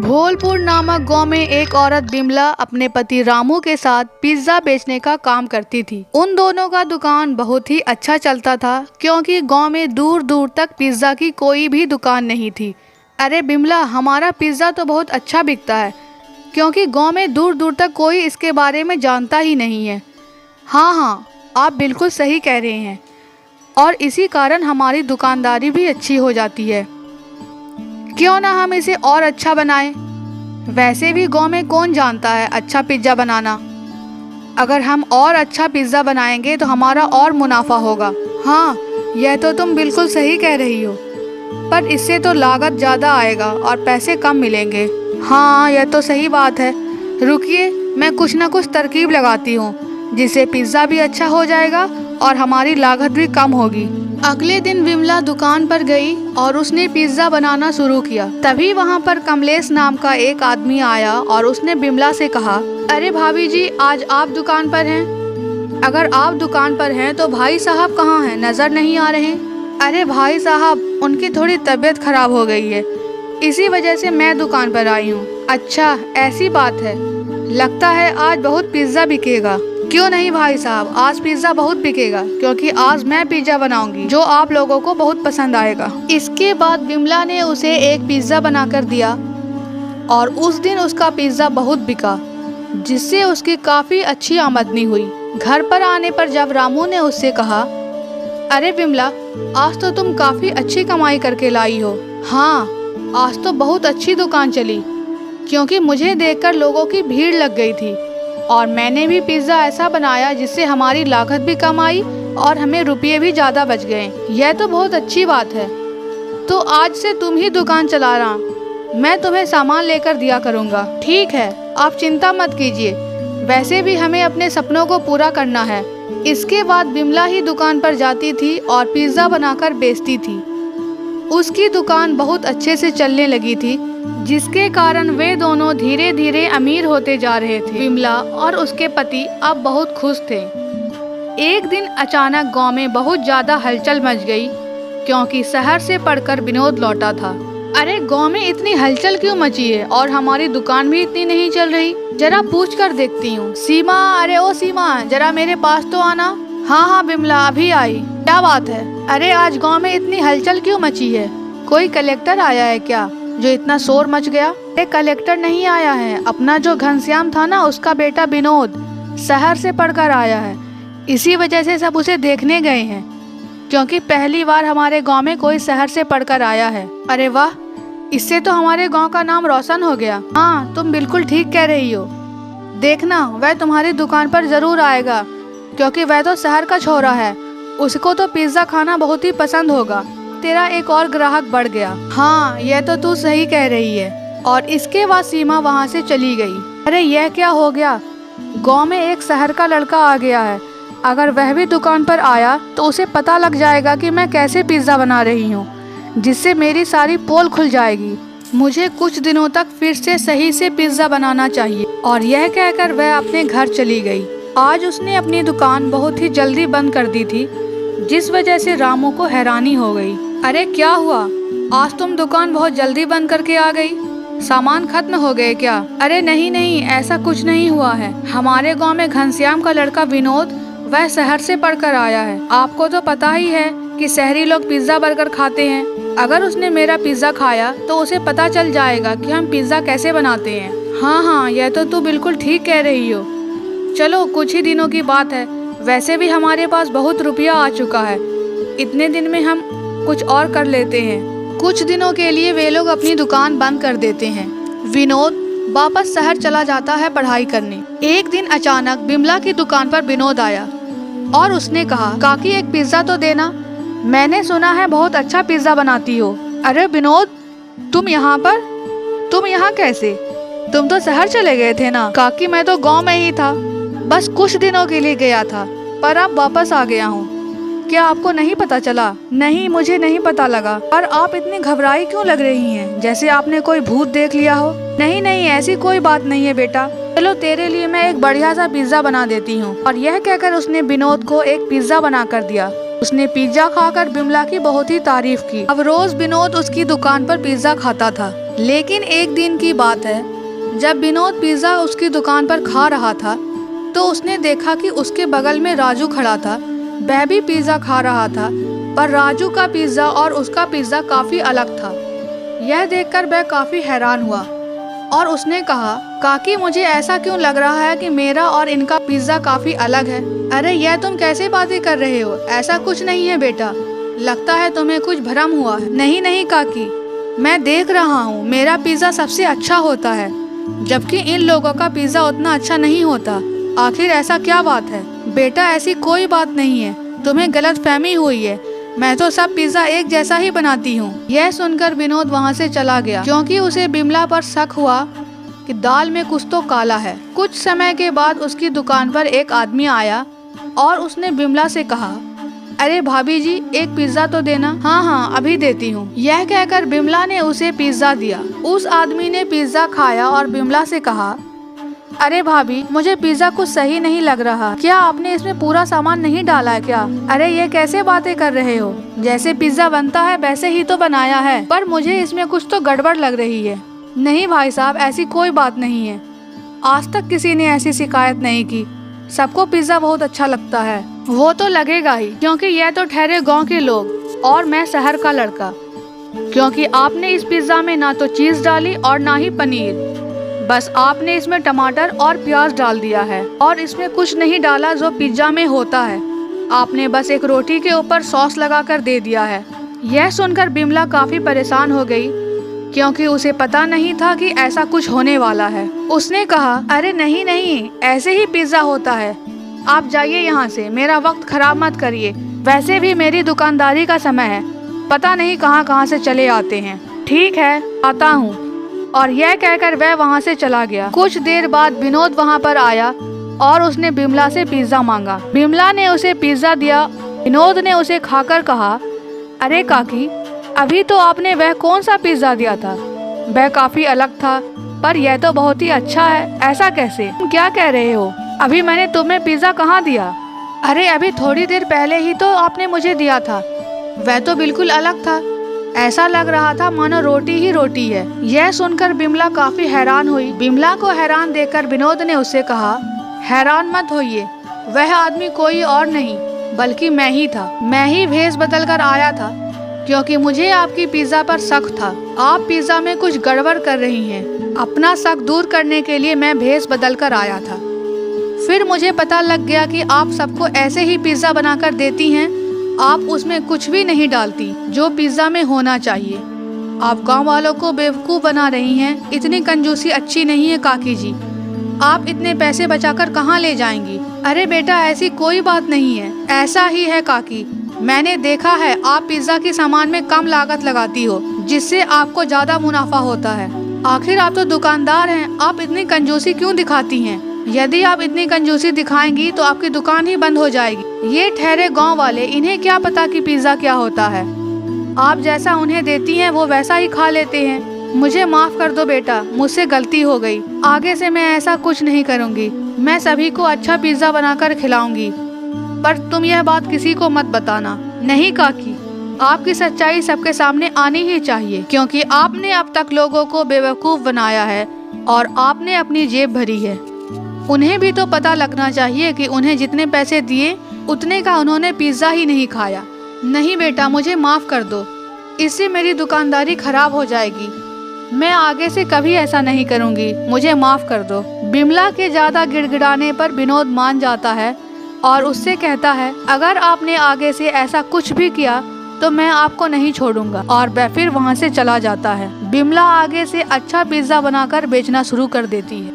भोलपुर नामक गांव में एक औरत बिमला अपने पति रामू के साथ पिज्जा बेचने का काम करती थी। उन दोनों का दुकान बहुत ही अच्छा चलता था क्योंकि गांव में दूर दूर तक पिज्जा की कोई भी दुकान नहीं थी। अरे बिमला, हमारा पिज्जा तो बहुत अच्छा बिकता है क्योंकि गांव में दूर दूर तक कोई इसके बारे में जानता ही नहीं है। हाँ, आप बिल्कुल सही कह रहे हैं और इसी कारण हमारी दुकानदारी भी अच्छी हो जाती है। क्यों ना हम इसे और अच्छा बनाएं? वैसे भी गांव में कौन जानता है अच्छा पिज्ज़ा बनाना। अगर हम और अच्छा पिज्ज़ा बनाएंगे तो हमारा और मुनाफा होगा। हाँ, यह तो तुम बिल्कुल सही कह रही हो, पर इससे तो लागत ज़्यादा आएगा और पैसे कम मिलेंगे। हाँ, यह तो सही बात है। रुकिए, मैं कुछ ना कुछ तरकीब लगाती हूँ जिससे पिज्ज़ा भी अच्छा हो जाएगा और हमारी लागत भी कम होगी। अगले दिन विमला दुकान पर गई और उसने पिज्ज़ा बनाना शुरू किया। तभी वहाँ पर कमलेश नाम का एक आदमी आया और उसने बिमला से कहा, अरे भाभी जी, आज आप दुकान पर हैं? अगर आप दुकान पर हैं तो भाई साहब कहाँ हैं? नज़र नहीं आ रहे। अरे भाई साहब, उनकी थोड़ी तबीयत खराब हो गई है, इसी वजह से मैं दुकान पर आई हूँ। अच्छा, ऐसी बात है। लगता है आज बहुत पिज्ज़ा बिकेगा। क्यों नहीं भाई साहब, आज पिज्ज़ा बहुत बिकेगा क्योंकि आज मैं पिज्ज़ा बनाऊंगी जो आप लोगों को बहुत पसंद आएगा। इसके बाद विमला ने उसे एक पिज्ज़ा बनाकर दिया और उस दिन उसका पिज्ज़ा बहुत बिका, जिससे उसकी काफ़ी अच्छी आमदनी हुई। घर पर आने पर जब रामू ने उससे कहा, अरे विमला, आज तो तुम काफ़ी अच्छी कमाई करके लाई हो। हाँ, आज तो बहुत अच्छी दुकान चली क्योंकि मुझे देखकर लोगों की भीड़ लग गई थी और मैंने भी पिज़्ज़ा ऐसा बनाया जिससे हमारी लागत भी कम आई और हमें रुपये भी ज़्यादा बच गए। यह तो बहुत अच्छी बात है। तो आज से तुम ही दुकान चला रहा, मैं तुम्हें सामान लेकर दिया करूँगा। ठीक है, आप चिंता मत कीजिए, वैसे भी हमें अपने सपनों को पूरा करना है। इसके बाद बिमला ही दुकान पर जाती थी और पिज़्ज़ा बनाकर बेचती थी। उसकी दुकान बहुत अच्छे से चलने लगी थी, जिसके कारण वे दोनों धीरे धीरे अमीर होते जा रहे थे। विमला और उसके पति अब बहुत खुश थे। एक दिन अचानक गांव में बहुत ज्यादा हलचल मच गई क्योंकि शहर से पढ़कर विनोद लौटा था। अरे गांव में इतनी हलचल क्यों मची है और हमारी दुकान भी इतनी नहीं चल रही? जरा पूछ कर देखती हूँ। सीमा, अरे ओ सीमा, जरा मेरे पास तो आना। हाँ विमला, अभी आई। क्या बात है? अरे आज गांव में इतनी हलचल क्यों मची है? कोई कलेक्टर आया है क्या जो इतना शोर मच गया? अरे कलेक्टर नहीं आया है, अपना जो घनश्याम था ना, उसका बेटा विनोद शहर से पढ़कर आया है। इसी वजह से सब उसे देखने गए हैं क्योंकि पहली बार हमारे गांव में कोई शहर से पढ़कर आया है। अरे वाह, इससे तो हमारे गांव का नाम रोशन हो गया। हाँ, तुम बिल्कुल ठीक कह रही हो। देखना, वह तुम्हारी दुकान पर जरूर आएगा क्योंकि वह तो शहर का छोरा है, उसको तो पिज्ज़ा खाना बहुत ही पसंद होगा। तेरा एक और ग्राहक बढ़ गया। हाँ, यह तो तू सही कह रही है। और इसके बाद सीमा वहाँ से चली गई। अरे यह क्या हो गया? गांव में एक शहर का लड़का आ गया है। अगर वह भी दुकान पर आया तो उसे पता लग जाएगा कि मैं कैसे पिज्ज़ा बना रही हूँ, जिससे मेरी सारी पोल खुल जाएगी। मुझे कुछ दिनों तक फिर से सही से पिज्ज़ा बनाना चाहिए। और यह कहकर वह अपने घर चली गई। आज उसने अपनी दुकान बहुत ही जल्दी बंद कर दी थी, जिस वजह से रामू को हैरानी हो गई। अरे क्या हुआ? आज तुम दुकान बहुत जल्दी बंद करके आ गई? सामान खत्म हो गए क्या? अरे नहीं, ऐसा कुछ नहीं हुआ है। हमारे गांव में घनश्याम का लड़का विनोद, वह शहर से पढ़कर आया है। आपको तो पता ही है कि शहरी लोग पिज्ज़ा बर्गर खाते हैं। अगर उसने मेरा पिज्ज़ा खाया तो उसे पता चल जाएगा कि हम पिज्ज़ा कैसे बनाते हैं। हाँ, यह तो तू बिल्कुल ठीक कह रही हो। चलो, कुछ ही दिनों की बात है। वैसे भी हमारे पास बहुत रुपया आ चुका है, इतने दिन में हम कुछ और कर लेते हैं। कुछ दिनों के लिए वे लोग अपनी दुकान बंद कर देते हैं। विनोद वापस शहर चला जाता है पढ़ाई करने। एक दिन अचानक बिमला की दुकान पर विनोद आया और उसने कहा, काकी एक पिज्ज़ा तो देना, मैंने सुना है बहुत अच्छा पिज्ज़ा बनाती हो। अरे विनोद, तुम यहाँ पर? तुम यहाँ कैसे? तुम तो शहर चले गए थे ना? काकी मैं तो गाँव में ही था, बस कुछ दिनों के लिए गया था, पर अब वापस आ गया हूँ। क्या आपको नहीं पता चला? नहीं, मुझे नहीं पता लगा। पर आप इतनी घबराई क्यों लग रही हैं, जैसे आपने कोई भूत देख लिया हो? नहीं, ऐसी कोई बात नहीं है बेटा। चलो, तेरे लिए मैं एक बढ़िया सा पिज्ज़ा बना देती हूँ। और यह कहकर उसने विनोद को एक पिज्ज़ा बना कर दिया। उसने पिज्ज़ा खाकर बिमला की बहुत ही तारीफ की। अब रोज विनोद उसकी दुकान पर पिज्ज़ा खाता था। लेकिन एक दिन की बात है, जब विनोद पिज्ज़ा उसकी दुकान पर खा रहा था तो उसने देखा कि उसके बगल में राजू खड़ा था। वह भी पिज्ज़ा खा रहा था, पर राजू का पिज्ज़ा और उसका पिज्ज़ा काफ़ी अलग था। यह देखकर वह काफ़ी हैरान हुआ और उसने कहा, काकी मुझे ऐसा क्यों लग रहा है कि मेरा और इनका पिज्ज़ा काफ़ी अलग है। अरे यह तुम कैसे बातें कर रहे हो, ऐसा कुछ नहीं है बेटा, लगता है तुम्हें कुछ भ्रम हुआ है। नहीं नहीं काकी, मैं देख रहा हूँ मेरा पिज्ज़ा सबसे अच्छा होता है, जबकि इन लोगों का पिज्ज़ा उतना अच्छा नहीं होता। आखिर ऐसा क्या बात है? बेटा ऐसी कोई बात नहीं है, तुम्हें गलतफहमी हुई है, मैं तो सब पिज्ज़ा एक जैसा ही बनाती हूँ। यह सुनकर विनोद वहाँ से चला गया, क्योंकि उसे बिमला पर शक हुआ कि दाल में कुछ तो काला है। कुछ समय के बाद उसकी दुकान पर एक आदमी आया और उसने बिमला से कहा, अरे भाभी जी एक पिज्ज़ा तो देना। हाँ हाँ अभी देती हूँ। यह कहकर बिमला ने उसे पिज्ज़ा दिया। उस आदमी ने पिज्ज़ा खाया और बिमला से कहा, अरे भाभी मुझे पिज्ज़ा कुछ सही नहीं लग रहा, क्या आपने इसमें पूरा सामान नहीं डाला है क्या? अरे ये कैसे बातें कर रहे हो, जैसे पिज्ज़ा बनता है वैसे ही तो बनाया है, पर मुझे इसमें कुछ तो गड़बड़ लग रही है। नहीं भाई साहब ऐसी कोई बात नहीं है, आज तक किसी ने ऐसी शिकायत नहीं की, सबको पिज्ज़ा बहुत अच्छा लगता है। वो तो लगेगा ही, क्योंकि यह तो ठहरे गाँव के लोग और मैं शहर का लड़का, क्योंकि आपने इस पिज्ज़ा में ना तो चीज़ डाली और ना ही पनीर, बस आपने इसमें टमाटर और प्याज डाल दिया है और इसमें कुछ नहीं डाला जो पिज्जा में होता है। आपने बस एक रोटी के ऊपर सॉस लगाकर दे दिया है। यह सुनकर बिमला काफी परेशान हो गई, क्योंकि उसे पता नहीं था कि ऐसा कुछ होने वाला है। उसने कहा, अरे नहीं नहीं ऐसे ही पिज्जा होता है, आप जाइए यहाँ से, मेरा वक्त खराब मत करिए, वैसे भी मेरी दुकानदारी का समय है, पता नहीं कहाँ कहाँ से चले आते हैं। ठीक है आता हूँ। और यह कहकर वह वहाँ से चला गया। कुछ देर बाद विनोद वहाँ पर आया और उसने बिमला से पिज्ज़ा मांगा। बिमला ने उसे पिज्ज़ा दिया। विनोद ने उसे खाकर कहा, अरे काकी अभी तो आपने वह कौन सा पिज्ज़ा दिया था, वह काफ़ी अलग था, पर यह तो बहुत ही अच्छा है। ऐसा कैसे, तुम क्या कह रहे हो? अभी मैंने तुम्हें पिज्ज़ा कहाँ दिया? अरे अभी थोड़ी देर पहले ही तो आपने मुझे दिया था, वह तो बिल्कुल अलग था, ऐसा लग रहा था मानो रोटी ही रोटी है। यह सुनकर बिमला काफी हैरान हुई। बिमला को हैरान देखकर विनोद ने उससे कहा, हैरान मत होइए, वह आदमी कोई और नहीं बल्कि मैं ही था। मैं ही भेष बदल कर आया था, क्योंकि मुझे आपकी पिज्जा पर शक था, आप पिज्जा में कुछ गड़बड़ कर रही हैं। अपना शक दूर करने के लिए मैं भेष बदल कर आया था। फिर मुझे पता लग गया कि आप सबको ऐसे ही पिज्जा बनाकर देती हैं, आप उसमें कुछ भी नहीं डालती जो पिज्जा में होना चाहिए। आप गांव वालों को बेवकूफ़ बना रही हैं। इतनी कंजूसी अच्छी नहीं है काकी जी, आप इतने पैसे बचाकर कहाँ ले जाएंगी? अरे बेटा ऐसी कोई बात नहीं है, ऐसा ही है काकी, मैंने देखा है आप पिज्जा के सामान में कम लागत लगाती हो, जिससे आपको ज्यादा मुनाफा होता है। आखिर आप तो दुकानदार हैं, आप इतनी कंजूसी क्यों दिखाती हैं? यदि आप इतनी कंजूसी दिखाएंगी तो आपकी दुकान ही बंद हो जाएगी। ये ठहरे गांव वाले, इन्हें क्या पता कि पिज्जा क्या होता है। आप जैसा उन्हें देती हैं वो वैसा ही खा लेते हैं। मुझे माफ कर दो बेटा, मुझसे गलती हो गई, आगे से मैं ऐसा कुछ नहीं करूंगी। मैं सभी को अच्छा पिज्जा बनाकर खिलाऊंगी, पर तुम यह बात किसी को मत बताना। नहीं काकी, आपकी सच्चाई सबके सामने आनी ही चाहिए, क्योंकि आपने अब तक लोगों को बेवकूफ बनाया है और आपने अपनी जेब भरी है। उन्हें भी तो पता लगना चाहिए कि उन्हें जितने पैसे दिए उतने का उन्होंने पिज्जा ही नहीं खाया। नहीं बेटा, मुझे माफ कर दो, इससे मेरी दुकानदारी खराब हो जाएगी। मैं आगे से कभी ऐसा नहीं करूंगी, मुझे माफ कर दो। बिमला के ज्यादा गिड़गिड़ाने पर विनोद मान जाता है और उससे कहता है, अगर आपने आगे से ऐसा कुछ भी किया तो मैं आपको नहीं छोड़ूंगा। और वह फिर वहाँ से चला जाता है। बिमला आगे से अच्छा पिज्जा बनाकर बेचना शुरू कर देती है।